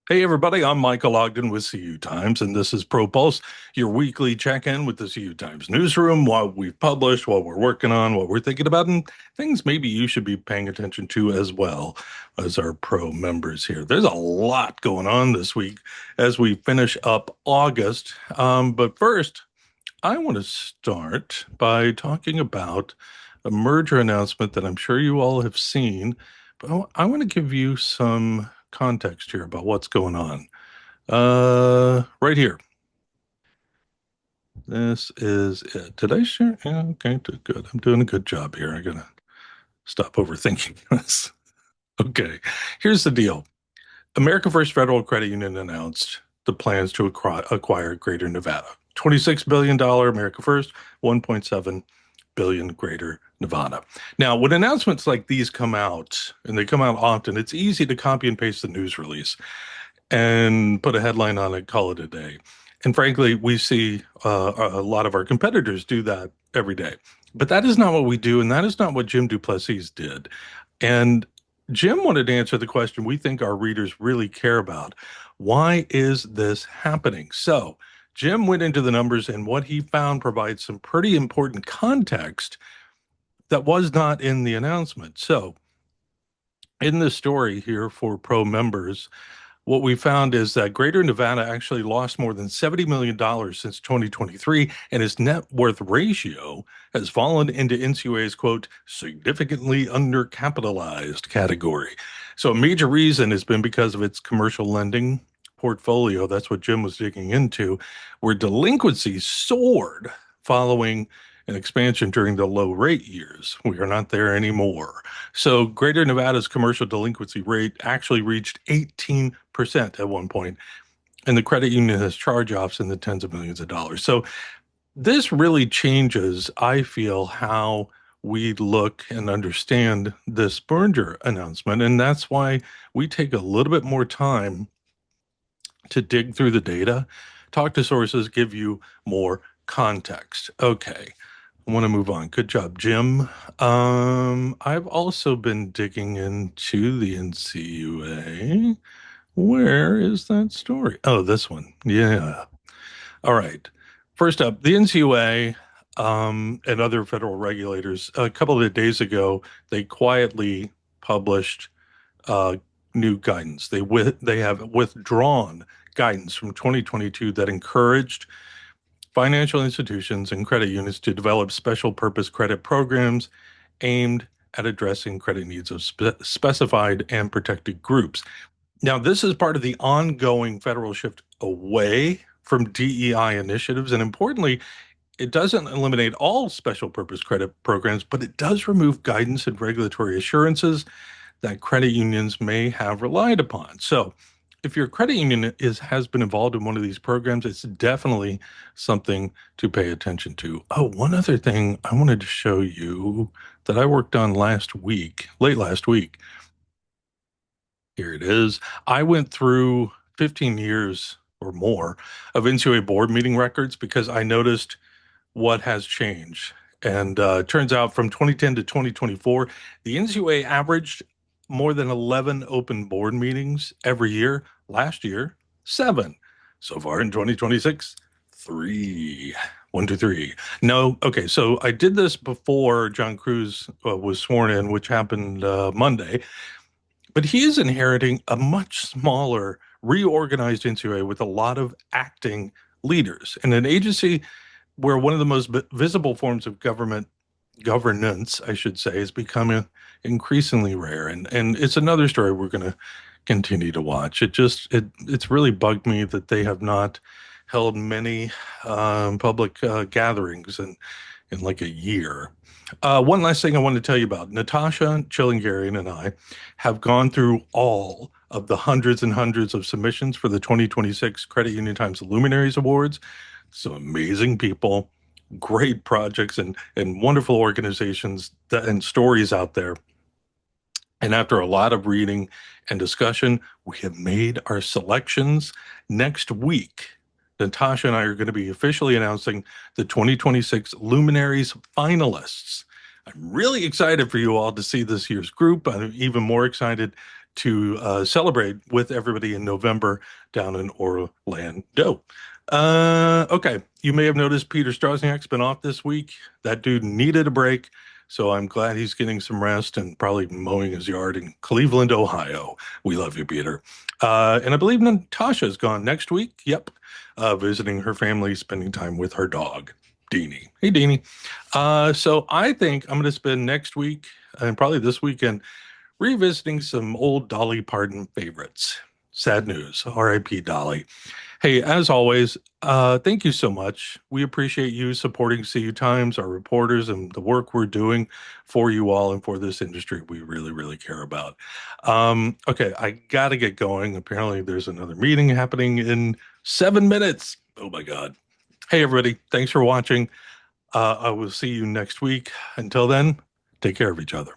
Hey everybody, I'm Michael Ogden with CU Times, and this is Pro Pulse, your weekly check-in with the CU Times newsroom, what we've published, what we're working on, what we're thinking about, and things maybe you should be paying attention to as well as our pro members here. There's a lot going on this week as we finish up August. But first, I want to start by talking about a merger announcement that I'm sure you all have seen, but I want to give you some context here about what's going on. Right here. This is it. Did I share? Yeah, okay, good. I'm doing a good job here. I gotta stop overthinking this. Okay, here's the deal. America First Federal Credit Union announced the plans to acquire Greater Nevada. $26 billion America First, 1.7 billion Greater Nevada. Now, when announcements like these come out, and they come out often, it's easy to copy and paste the news release and put a headline on it, call it a day. And frankly, we see a lot of our competitors do that every day. But that is not what we do, and that is not what Jim Duplessis did. And Jim wanted to answer the question we think our readers really care about. Why is this happening? So, Jim went into the numbers, and what he found provides some pretty important context that was not in the announcement. So, in this story here for pro members, what we found is that Greater Nevada actually lost more than $70 million since 2023, and its net worth ratio has fallen into NCUA's, quote, significantly undercapitalized category. So a major reason has been because of its commercial lending portfolio. That's what Jim was digging into, where delinquency soared following an expansion during the low rate years. We are not there anymore. So Greater Nevada's commercial delinquency rate actually reached 18% at one point, and the credit union has charge-offs in the tens of millions of dollars. So this really changes, I feel, how we look and understand this merger announcement, and that's why we take a little bit more time to dig through the data, talk to sources, give you more context. Okay, I want to move on. Good job, Jim. I've also been digging into the NCUA. Where is that story? Oh, this one. Yeah. All right. First up, the NCUA and other federal regulators, a couple of days ago, they quietly published uh, new guidance. They have withdrawn guidance from 2022 that encouraged financial institutions and credit unions to develop special purpose credit programs aimed at addressing credit needs of specified and protected groups. Now, this is part of the ongoing federal shift away from DEI initiatives. And importantly, it doesn't eliminate all special purpose credit programs, but it does remove guidance and regulatory assurances that credit unions may have relied upon. So, if your credit union has been involved in one of these programs, it's definitely something to pay attention to. Oh, one other thing I wanted to show you that I worked on last week, late last week. Here it is. I went through 15 years or more of NCUA board meeting records because I noticed what has changed. And it turns out from 2010 to 2024, the NCUA averaged more than 11 open board meetings every year. Last year, 7. So far in 2026, 3. 1, 2, 3. No, okay. So I did this before John Cruz was sworn in, which happened Monday. But he is inheriting a much smaller, reorganized NCUA with a lot of acting leaders in an agency where one of the most visible forms of governance, I should say, is becoming increasingly rare. And it's another story we're going to continue to watch. It's really bugged me that they have not held many public gatherings in like a year. One last thing I wanted to tell you about. Natasha Chillingarian and I have gone through all of the hundreds and hundreds of submissions for the 2026 Credit Union Times Luminaries Awards. Some amazing people, great projects, and wonderful organizations and stories out there. And after a lot of reading and discussion, we have made our selections. Next week, Natasha and I are going to be officially announcing the 2026 Luminaries finalists. I'm really excited for you all to see this year's group. I'm even more excited to celebrate with everybody in November down in Orlando. Okay, you may have noticed Peter Strozniak's been off this week. That dude needed a break, so I'm glad he's getting some rest and probably mowing his yard in Cleveland, Ohio. We love you, Peter. And I believe Natasha's gone next week. Yep, visiting her family, spending time with her dog, Deanie. Hey, Deanie. So I think I'm going to spend next week and probably this weekend revisiting some old Dolly Parton favorites. Sad news. R.I.P. Dolly. Hey, as always, thank you so much. We appreciate you supporting CU Times, our reporters, and the work we're doing for you all and for this industry we really, really care about. Okay, I got to get going. Apparently, there's another meeting happening in 7 minutes. Oh my God. Hey, everybody. Thanks for watching. I will see you next week. Until then, take care of each other.